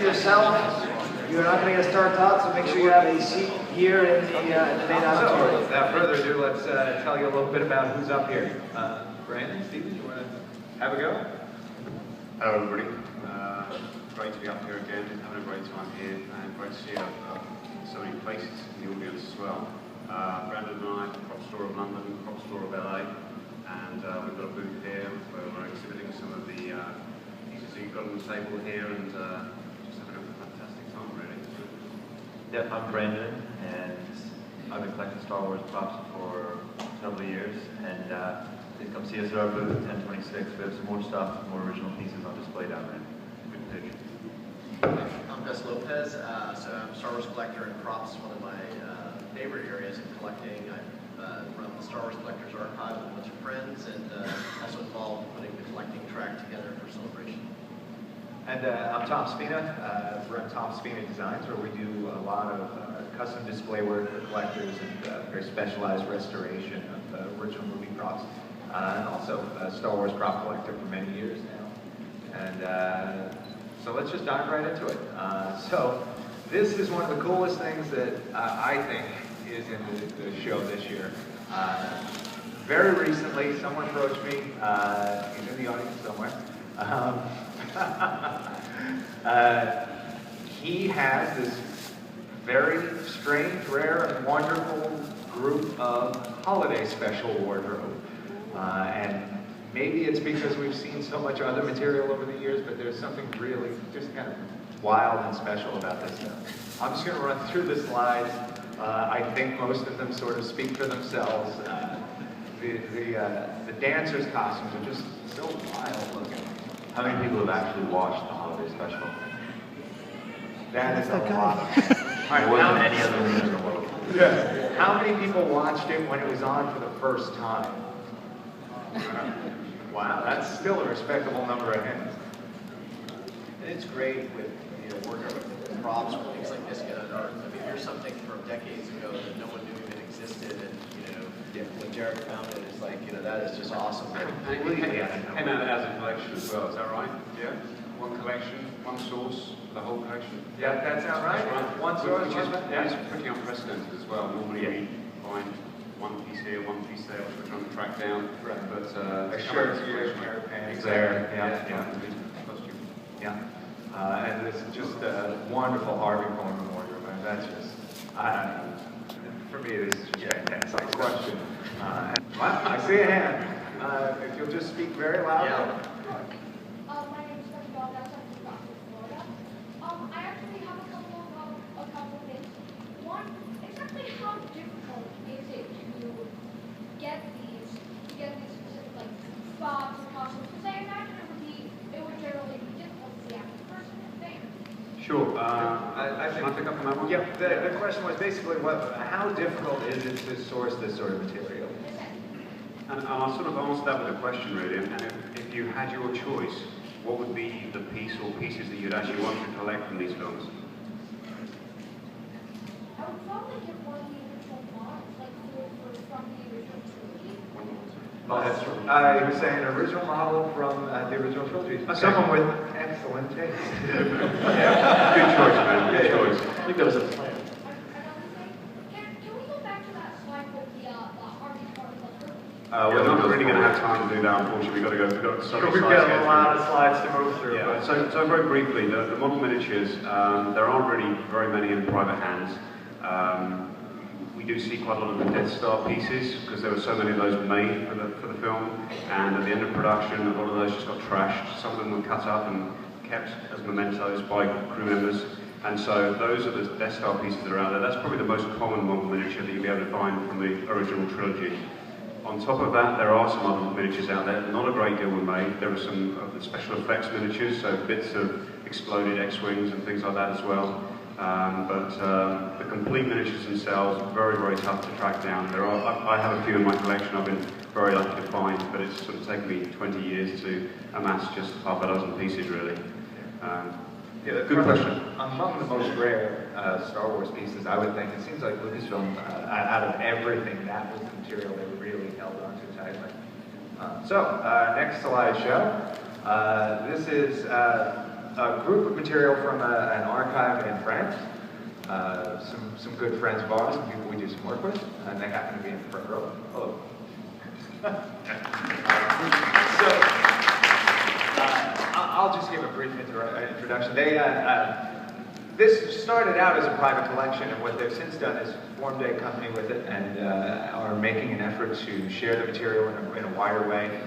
yourself. You're not going to get Star Talk, so make sure you have a seat here in the main auditorium. So, without further ado, let's tell you a little bit about who's up here. Brandon, Stephen, you want to have a go? Hello everybody. Great to be up here again, having a great time here, and great to see so many places in the audience as well. Brandon and I, Crop Store of London, Crop Store of LA, and we've got a booth here where we're exhibiting some of the pieces that you've got on the table here, and just having a fantastic time really. Yeah, I'm Brandon, and I've been collecting Star Wars props for several years, and please come see us at our booth at 1026. We have some more stuff, more original pieces on display down there. Good picture. I'm Gus Lopez, so I'm a Star Wars collector and props, one of my favorite areas in collecting. I run the Star Wars Collectors Archive with a bunch of friends, and also involved in putting the collecting track together for Celebration. And I'm Tom Spina. Run Tom Spina Designs, where we do a lot of custom display work for collectors and very specialized restoration of original movie props. And also a Star Wars prop collector for many years now. And so let's just dive right into it. So this is one of the coolest things that I think is in the show this year. Very recently, someone approached me, he's in the audience somewhere. He has this very strange, rare, and wonderful group of holiday special wardrobe. And maybe it's because we've seen so much other material over the years, but there's something really just kind of wild and special about this stuff. I'm just going to run through the slides. I think most of them sort of speak for themselves. The dancers' costumes are just so wild looking. How many people have actually watched the holiday special? That is a lot. More than any other movie in the world. Yeah. How many people watched it when it was on for the first time? Wow, that's still a respectable number of hands. And it's great with working with props or things like this. I mean, here's something from decades ago that no one knew even existed, and when Jared found it, it's like that is just awesome. Completely. And as a collection as well, is that right? Yeah. One collection, one source, the whole collection. Yeah, that sounds right. Right. One source, which yeah. is pretty unprecedented as well. Normally we find one piece here, one piece there, which we're trying to track down. Right. But a shirt here, a pair of pants there. Yeah. And this is just a wonderful Harvey Korman wardrobe. I mean, that's just, for me, this is just fantastic. Question. Well, I see a hand. If you'll just speak very loudly. Yeah. My name is Stephanie Valdez. I'm from Rockford, Florida. I actually have a couple of things. One, exactly how difficult is it to get these specific like props and costumes? Because I imagine it would generally be difficult to see after the person in the thing. Sure. I Can I pick up on that one? Yeah, the question was basically how difficult is it to source this sort of material? And I'll sort of answer that with a question really, and if you had your choice, what would be the piece or pieces that you'd actually want to collect from these films? I would probably get one of the original mods, like from the original trilogy. He was saying original model from the original trilogy. Someone with excellent taste. Yeah, good choice, man. Good choice. I think there was a plan. Can we go back to that slide with the Harvey Korman? We're not really going to have time to do that, unfortunately. We've got so many We've slides got to get a through. lot of slides to move through. Yeah, But so very briefly, the model miniatures, there aren't really very many in private hands. We do see quite a lot of the Death Star pieces because there were so many of those made for the film, and at the end of production, a lot of those just got trashed. Some of them were cut up and kept as mementos by crew members, and so those are the Death Star pieces that are out there. That's probably the most common model miniature that you'll be able to find from the original trilogy. On top of that, there are some other miniatures out there. Not a great deal were made. There are some of the special effects miniatures, so bits of exploded X-wings and things like that as well. But the complete miniatures themselves are very, very tough to track down. I have a few in my collection I've been very lucky to find, but it's sort of taken me 20 years to amass just half a dozen pieces, really. yeah, Good question. Among the most rare Star Wars pieces, I would think, it seems like Lucasfilm, out of everything, that was the material they really held on to tightly. So, next slideshow. This is a group of material from an archive in France. Some good friends of ours, some people we do some work with, and they happen to be in the front row. Hello. I'll just give a brief introduction. This started out as a private collection, and what they've since done is formed a company with it and are making an effort to share the material in a wider way.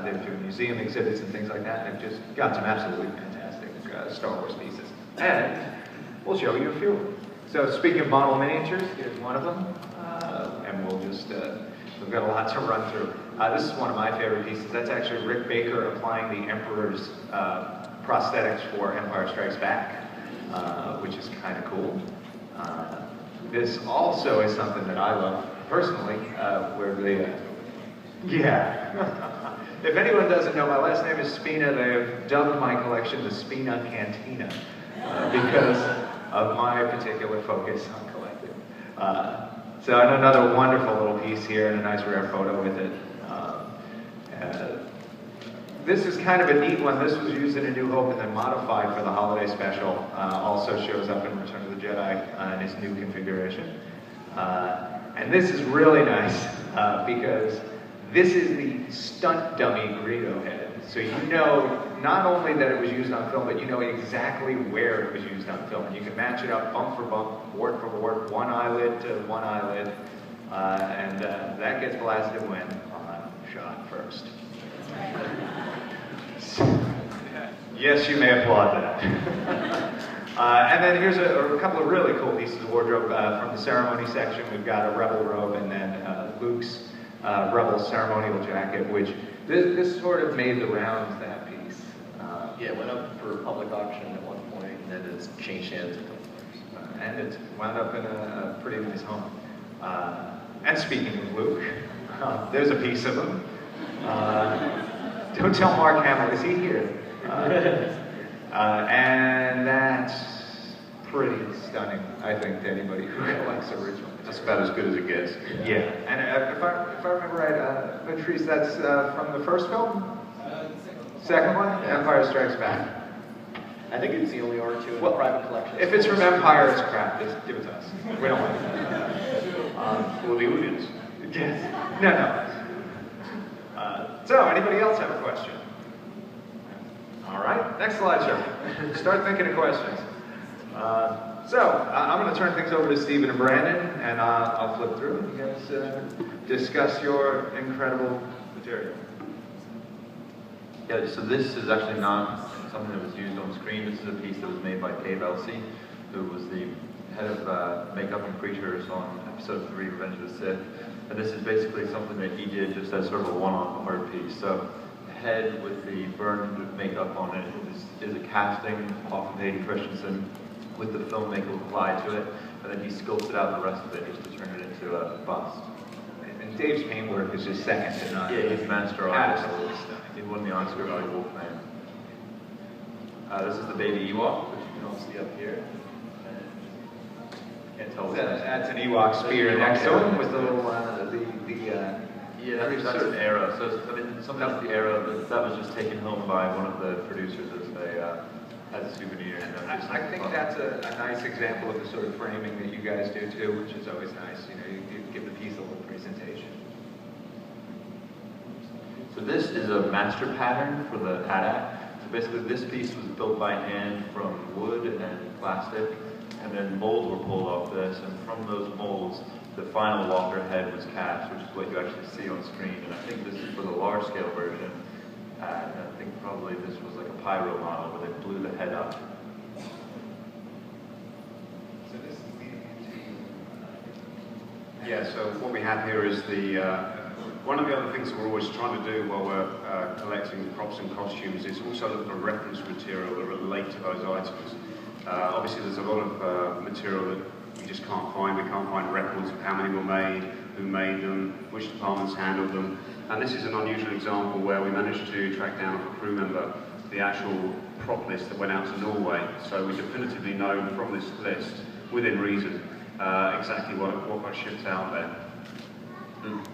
They're doing museum exhibits and things like that, and they've just got some absolutely fantastic Star Wars pieces. And we'll show you a few of them. So speaking of model miniatures, here's one of them, and we've got a lot to run through. This is one of my favorite pieces. That's actually Rick Baker applying the Emperor's prosthetics for Empire Strikes Back, which is kind of cool. This also is something that I love personally, where they, yeah. If anyone doesn't know, my last name is Spina. They have dubbed my collection the Spina Cantina because of my particular focus on collecting. So another wonderful little piece here and a nice rare photo with it. This is kind of a neat one. This was used in A New Hope and then modified for the holiday special. Also shows up in Return of the Jedi in its new configuration. And this is really nice because this is the stunt dummy Greedo head. So you know not only that it was used on film, but you know exactly where it was used on film. And you can match it up bump for bump, wart for wart, one eyelid to one eyelid. And that gets blasted when on shot first. Yes, you may applaud that. And then here's a couple of really cool pieces of wardrobe from the ceremony section. We've got a rebel robe and then Luke's rebel ceremonial jacket, which this sort of made the rounds, that piece. Yeah, it went up for public auction at one point, and then it's changed hands a couple times. And it's wound up in a pretty nice home. And speaking of Luke, there's a piece of him. Don't tell Mark Hamill, is he here? And that's pretty stunning, I think, to anybody who collects original. That's about as good as it gets. Yeah, and if I remember right, Patrice, that's from the first film? Second one? Empire Strikes Back. I think it's the only R2 in Well, the private collection. If it's from Empire, it's crap. Just give it to us. We don't want it. For the audience. Yes. No. So, anybody else have a question? All right, next slideshow. Start thinking of questions. I'm going to turn things over to Stephen and Brandon, and I'll flip through and you guys discuss your incredible material. Yeah, so this is actually not something that was used on screen. This is a piece that was made by Dave Elsey, who was the head of makeup and creatures on episode 3, Revenge of the Sith. And this is basically something that he did just as sort of a one-off art piece. So the head with the burned makeup on it is a casting off of Hayden Christensen with the filmmaker applied to it, and then he sculpted out the rest of it just to turn it into a bust. And Dave's paintwork is just second to none. Yeah, he's a master artist. Absolutely stunning. He won the Oscar Valley Wolfman. This is the baby Ewok, which you can all see up here. Can't tell what's That's an Ewok spear next to him with the little, yeah, that's an arrow. So, I mean, something else, the arrow, that was just taken home by one of the producers as a souvenir. I think that's a nice example of the sort of framing that you guys do too, which is always nice. You know, you give the piece a little presentation. So this is a master pattern for the AT-AT. So basically this piece was built by hand from wood and plastic, and then molds were pulled off this, and from those molds, the final Walker head was cast, which is what you actually see on screen. And I think this is for the large scale version. And I think probably this was like a pyro model where they blew the head up. So this is leading into... Yeah, so what we have here is one of the other things that we're always trying to do while we're collecting props and costumes is also look for reference material that relate to those items. Obviously there's a lot of material that we just can't find. We can't find records of how many were made, who made them, which departments handled them. And this is an unusual example where we managed to track down a crew member the actual prop list that went out to Norway. So we definitively know from this list, within reason, exactly what got shipped out there.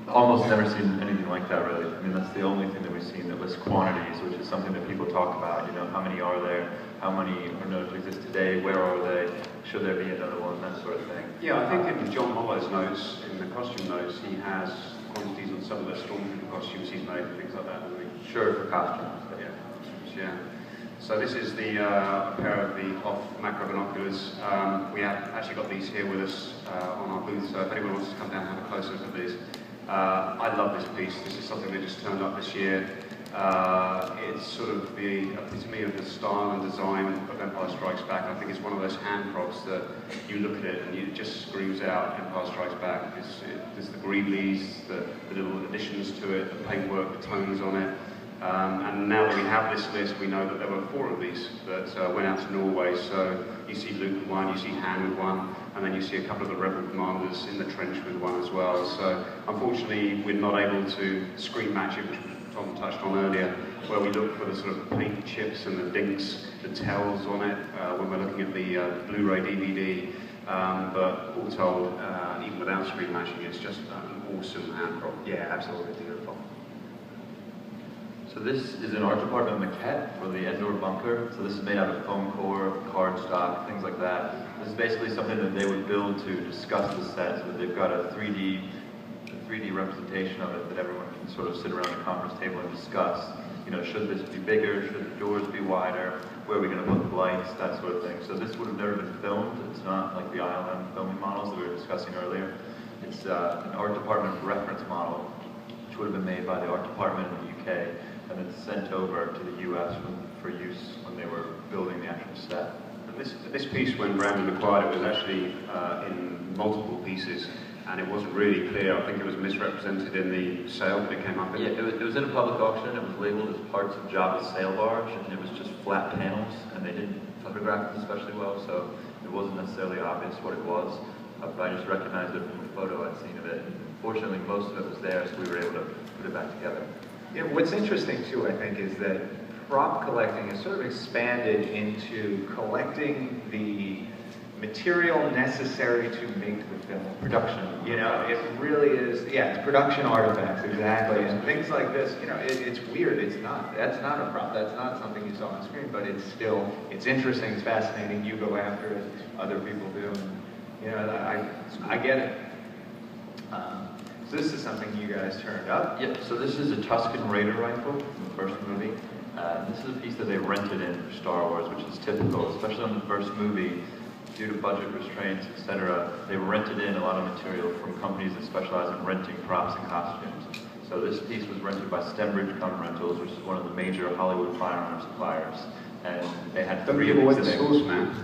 almost never seen anything like that, really. I mean, that's the only thing that we've seen that lists quantities, which is something that people talk about. You know, how many are there? How many are known to exist today? Where are they? Should there be another one? That sort of thing. Yeah, I think in John Hollow's notes, in the costume notes, he has quantities on some of the stormtrooper costumes he's made and things like that. Sure, for costumes. But yeah. So this is the pair of the off macro binoculars. We have actually got these here with us on our booth, so if anyone wants to come down and have a closer look at these. I love this piece. This is something that just turned up this year. It's sort of the epitome of the style and design of Empire Strikes Back. I think it's one of those hand props that you look at it and it just screams out Empire Strikes Back. There's the greeblies, the little additions to it, the paintwork, the tones on it. And now that we have this list, we know that there were 4 of these that went out to Norway. So you see Luke with one, you see Han with one, and then you see a couple of the Rebel commanders in the trench with one as well. So unfortunately, we're not able to screen match it, which Tom touched on earlier, where we look for the sort of paint chips and the dinks, the tells on it when we're looking at the Blu-ray DVD. But all told, even without screen matching, it's just an awesome hand prop. Yeah, absolutely beautiful. So this is an art department maquette for the Endor bunker. So this is made out of foam core, cardstock, things like that. This is basically something that they would build to discuss the set, so that they've got a 3D representation of it that everyone can sort of sit around the conference table and discuss. You know, should this be bigger? Should the doors be wider? Where are we going to put the lights? That sort of thing. So this would have never been filmed. It's not like the ILM filming models that we were discussing earlier. It's an art department reference model, which would have been made by the art department in the UK, and then sent over to the US for use when they were building the actual set. And this piece, when Brandon acquired it, was actually in multiple pieces, and it wasn't really clear. I think it was misrepresented in the sale that it came up in. Yeah, it was in a public auction. It was labeled as parts of Jabba's sail barge, and it was just flat panels, and they didn't photograph them especially well, so it wasn't necessarily obvious what it was. But I just recognized it from a photo I'd seen of it. Fortunately, most of it was there, so we were able to put it back together. Yeah, what's interesting too, I think, is that prop collecting has sort of expanded into collecting the material necessary to make the film. Production. You know, it really is, yeah, it's production artifacts, exactly. And things like this, you know, it's weird, that's not a prop, that's not something you saw on screen, but it's interesting, it's fascinating, you go after it, other people do, and, you know, I get it. So this is something you guys turned up. Yep, so this is a Tusken Raider rifle from the first movie. This is a piece that they rented in for Star Wars, which is typical, especially on the first movie. Due to budget restraints, etc., they rented in a lot of material from companies that specialize in renting props and costumes. So this piece was rented by Stembridge Gun Rentals, which is one of the major Hollywood firearm suppliers. And they had Don't 3 give of away these the things. source, man.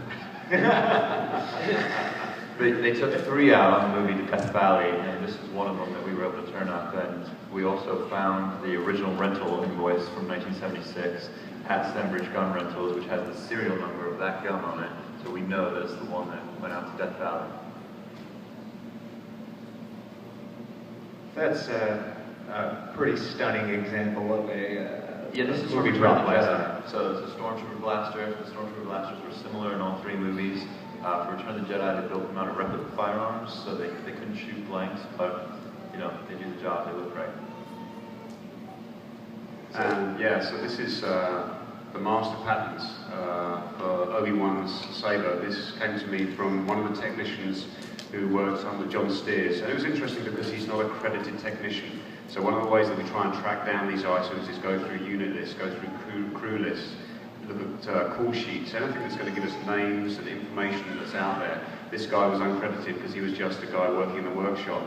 They took 3 out on the movie Death Valley, and this is one of them that we were able to turn up. And we also found the original rental invoice from 1976 at Stembridge Gun Rentals, which has the serial number of that gun on it. So we know that it's the one that went out to Death Valley. That's a pretty stunning example of a Yeah, this is movie from prop Return of the blaster. Jedi. So it's a Stormtrooper blaster. The Stormtrooper blasters were similar in all 3 movies. For Return of the Jedi, they built them out of replica firearms, so they couldn't shoot blanks, but you know, they do the job, they look great. And yeah, so this is the master patents for Obi-Wan's saber. This came to me from one of the technicians who works under John Steers. And it was interesting because he's not a credited technician. So one of the ways that we try and track down these items is go through unit lists, go through crew lists, look at call sheets, anything that's going to give us names and information that's out there. This guy was uncredited because he was just a guy working in the workshop.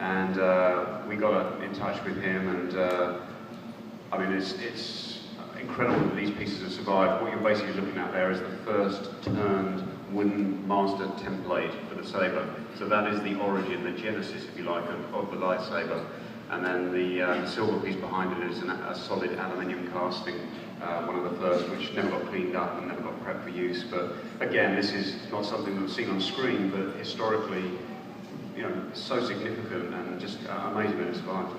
And we got in touch with him, and I mean, it's incredible that these pieces have survived. What you're basically looking at there is the first turned wooden master template for the saber. So that is the origin, the genesis, if you like, of the lightsaber. And then the silver piece behind it is a solid aluminium casting, one of the first, which never got cleaned up and never got prepped for use. But again, this is not something that was seen on screen, but historically, you know, so significant and just amazing that it survived.